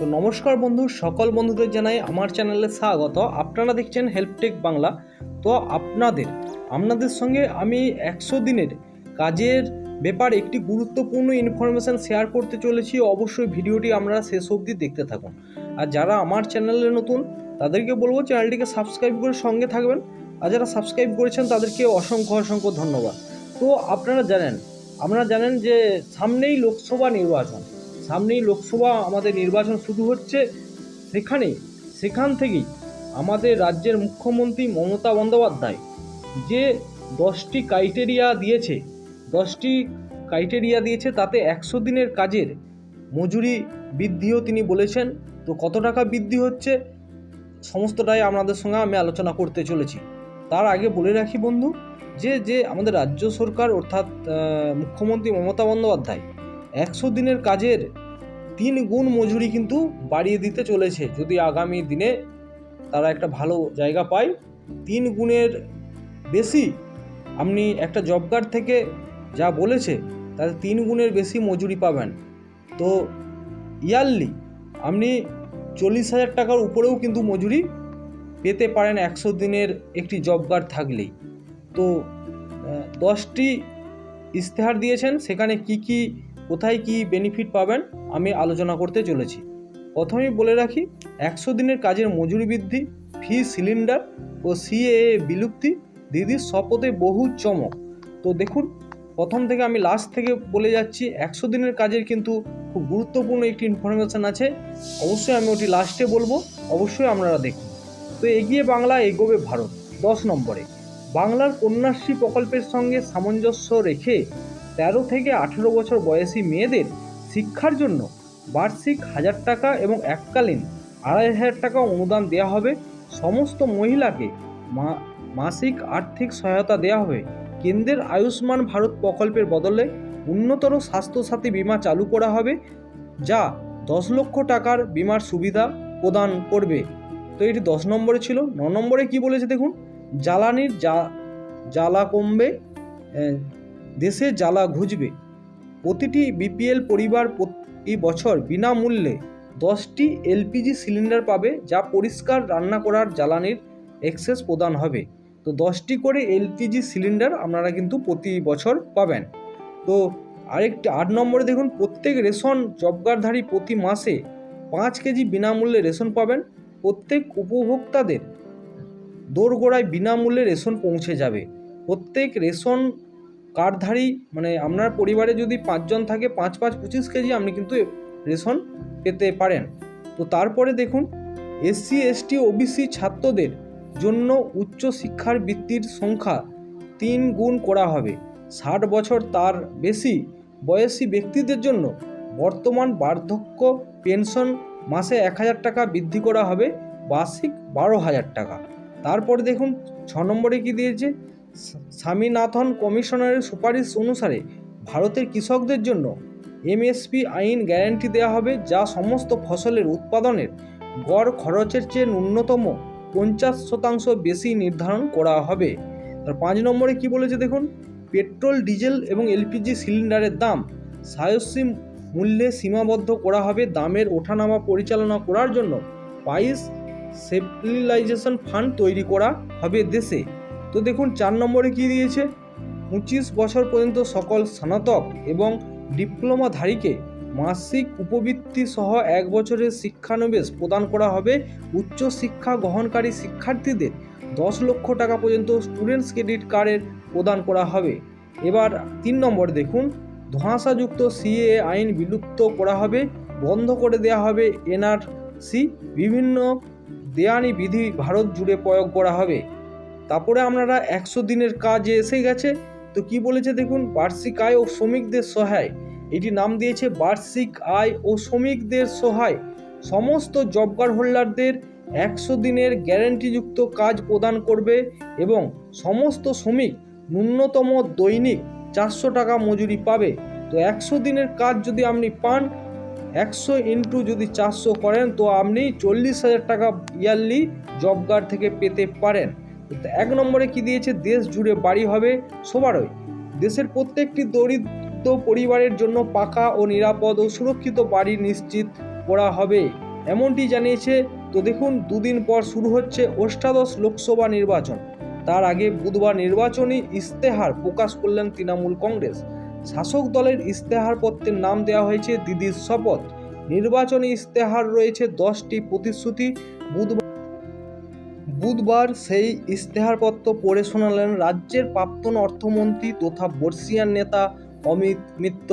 তো নমস্কার বন্ধু, সকল বন্ধুদের জানাই আমার চ্যানেলে স্বাগত। আপনারা দেখছেন হেল্পটেক বাংলা। তো আপনাদের সঙ্গে আমি 100 দিনের কাজের ব্যাপারে একটি গুরুত্বপূর্ণ ইনফরমেশান শেয়ার করতে চলেছি। অবশ্যই ভিডিওটি আপনারা শেষ অবধি দেখতে থাকুন। আর যারা আমার চ্যানেলে নতুন তাদেরকে বলবো চ্যানেলটিকে সাবস্ক্রাইব করে সঙ্গে থাকবেন। আর যারা সাবস্ক্রাইব করেছেন তাদেরকে অসংখ্য ধন্যবাদ। তো আপনারা জানেন যে সামনেই লোকসভা নির্বাচন, আমাদের নির্বাচন শুরু হচ্ছে। সেখান থেকেই আমাদের রাজ্যের মুখ্যমন্ত্রী মমতা বন্দ্যোপাধ্যায় যে 10টি ক্রাইটেরিয়া দিয়েছে তাতে 100 দিনের কাজের মজুরি বৃদ্ধিও তিনি বলেছেন। তো কত টাকা বৃদ্ধি হচ্ছে সমস্তটাই আপনাদের সঙ্গে আমি আলোচনা করতে চলেছি। তার আগে বলে রাখি বন্ধু যে আমাদের রাজ্য সরকার অর্থাৎ মুখ্যমন্ত্রী মমতা বন্দ্যোপাধ্যায় 100 দিনের কাজের 3 গুণ মজুরি কিন্তু বাড়িয়ে দিতে চলেছে। যদি আগামী দিনে তারা একটা ভালো জায়গা পায়, 3 গুণের বেশি আপনি একটা জব কার্ড থেকে যা বলেছে তাতে 3 গুণের বেশি মজুরি পাবেন। তো ইয়ারলি আপনি 40,000 টাকার উপরেও কিন্তু মজুরি পেতে পারেন 100 দিনের একটি জব কার্ড থাকলেই। তো 10টি ইশতেহার দিয়েছেন, সেখানে কোথায় কি বেনিফিট পাবেন আমি আলোচনা করতে চলেছি। প্রথমেই বলে রাখি 100 দিনের কাজের মজুরি বৃদ্ধি, ফ্রি সিলিন্ডার ও সিএএ বিলুপ্তি, দিদির শপথে বহু চমক। তো দেখুন, প্রথম থেকে আমি লাস্ট থেকে বলে যাচ্ছি। 100 দিনের কাজের কিন্তু খুব গুরুত্বপূর্ণ একটি ইনফরমেশান আছে, অবশ্যই আমি ওটি লাস্টে বলবো, অবশ্যই আপনারা দেখুন। তো এগিয়ে বাংলা এগোবে ভারত। 10 নম্বরে বাংলার কন্যাশ্রী প্রকল্পের সঙ্গে সামঞ্জস্য রেখে 13 থেকে 18 বছর বয়সী মেয়েদের শিক্ষার জন্য বার্ষিক 1000 টাকা এবং এককালীন 2500 টাকা অনুদান দেওয়া হবে। সমস্ত মহিলাকে মাসিক আর্থিক সহায়তা দেওয়া হবে। কেন্দ্রের আয়ুষ্মান ভারত প্রকল্পের বদলে উন্নতর স্বাস্থ্যসাথী বীমা চালু করা হবে, যা 10 লক্ষ টাকার বীমার সুবিধা প্রদান করবে। তো এটি 10 নম্বরে ছিল। 9 নম্বরে কি বলেছে দেখুন, জ্বালানির জ্বালা কমবে, দেশে জ্বালা ঘুচবে। প্রতিটি বিপিএল পরিবার প্রতি বছর বিনামূল্যে 10টি এলপিজি সিলিন্ডার পাবে, যা পরিষ্কার রান্না করার জ্বালানির অ্যাক্সেস প্রদান হবে। তো 10টি করে এলপিজি সিলিন্ডার আপনারা কিন্তু প্রতি বছর পাবেন। তো আরেকটি 8 নম্বরে দেখুন, প্রত্যেক রেশন জবকার্ডধারী প্রতি মাসে 5 কেজি বিনামূল্যে রেশন পাবেন। প্রত্যেক উপভোক্তাদের দোরগোড়ায় বিনামূল্যে রেশন পৌঁছে যাবে। প্রত্যেক রেশন কার্ডধারী আপনার পরিবারে যদি 5 জন থাকে, 5-5-25 কেজি আপনি কিন্তু রেশন পেতে পারেন। তো তারপরে দেখুন, এসসি এসটি ওবিসি ছাত্রদের জন্য উচ্চ শিক্ষার বৃত্তির সংখ্যা 3 গুণ করা হবে। 60 বছর তার বেশি বয়সী ব্যক্তিদের জন্য বর্তমান বার্ধক্য পেনশন মাসে 1000 টাকা বৃদ্ধি করা হবে, বার্ষিক 12,000 টাকা। তারপরে দেখুন 6 নম্বরে কি দিয়েছে, স্বামীনাথন কমিশনারের সুপারিশ অনুসারে ভারতের কৃষকদের জন্য এমএসপি আইন গ্যারান্টি দেওয়া হবে, যা সমস্ত ফসলের উৎপাদনের গড় খরচের চেয়ে ন্যূনতম 50% বেশি নির্ধারণ করা হবে। আর 5 নম্বরে কি বলেছে দেখুন, পেট্রোল ডিজেল এবং এলপিজি সিলিন্ডারের দাম সাশ্রয়ী মূল্যে সীমাবদ্ধ করা হবে। দামের ওঠানামা পরিচালনা করার জন্য প্রাইস স্টেবিলাইজেশন ফান্ড তৈরি করা হবে দেশে। তো দেখুন 4 নম্বরে কি দিয়েছে, 25 বছর পর্যন্ত সকল স্নাতক এবং ডিপ্লোমাধারীকে মাসিক উপবৃত্তি সহ 1 বছরের শিক্ষানবিশ প্রদান করা হবে। উচ্চ শিক্ষা গ্রহণকারী শিক্ষার্থীদের 10 লক্ষ টাকা পর্যন্ত স্টুডেন্টস ক্রেডিট কার্ডের প্রদান করা হবে। এবার 3 নম্বর দেখুন, ধোঁয়াশাযুক্ত সিএএ আইন বিলুপ্ত করা হবে, বন্ধ করে দেওয়া হবে এনআরসি, বিভিন্ন দেওয়ানি বিধি ভারত জুড়ে প্রয়োগ করা হবে। তারপরে আপনারা 100 দিনের কাজে এসে গেছে। তো কি বলেছে দেখুন, বার্ষিক আয় ও শ্রমিকদের সহায়, এটি নাম দিয়েছে বার্ষিক আয় ও শ্রমিকদের সহায়। সমস্ত জব কার্ড হোল্ডারদের 100 দিনের গ্যারান্টিযুক্ত কাজ প্রদান করবে এবং সমস্ত শ্রমিক ন্যূনতম দৈনিক 400 টাকা মজুরি পাবে। তো 100 দিনের কাজ যদি আপনি পান, 100 ইন্টু যদি 400 করেন, তো আপনি 40,000 টাকা ইয়ারলি জব কার্ড থেকে পেতে পারেন। 1 নম্বরে কি দিয়েছে, দেশ জুড়ে বাড়ি হবে সবারই। দেশের প্রত্যেকটি দরিদ্র পরিবারের জন্য পাকা ও নিরাপদ ও সুরক্ষিত বাড়ি নিশ্চিত করা হবে। এমনটি জানিয়েছে। তো দেখুন, দুদিন পর শুরু হচ্ছে অষ্টাদশ লোকসভা নির্বাচন। তার আগে বুধবার নির্বাচনী ইস্তেহার প্রকাশ করলেন তৃণমূল কংগ্রেস। শাসক দলের ইস্তেহারপত্রের নাম দেওয়া হয়েছে দিদির শপথ। নির্বাচনী ইস্তেহার রয়েছে 10টি প্রতিশ্রুতি। বুধবার সেই ইস্তেহারপত্র পড়ে শোনালেন রাজ্যের প্রাক্তন অর্থমন্ত্রী তথা বর্ষীয়ান নেতা অমিত মিত্র।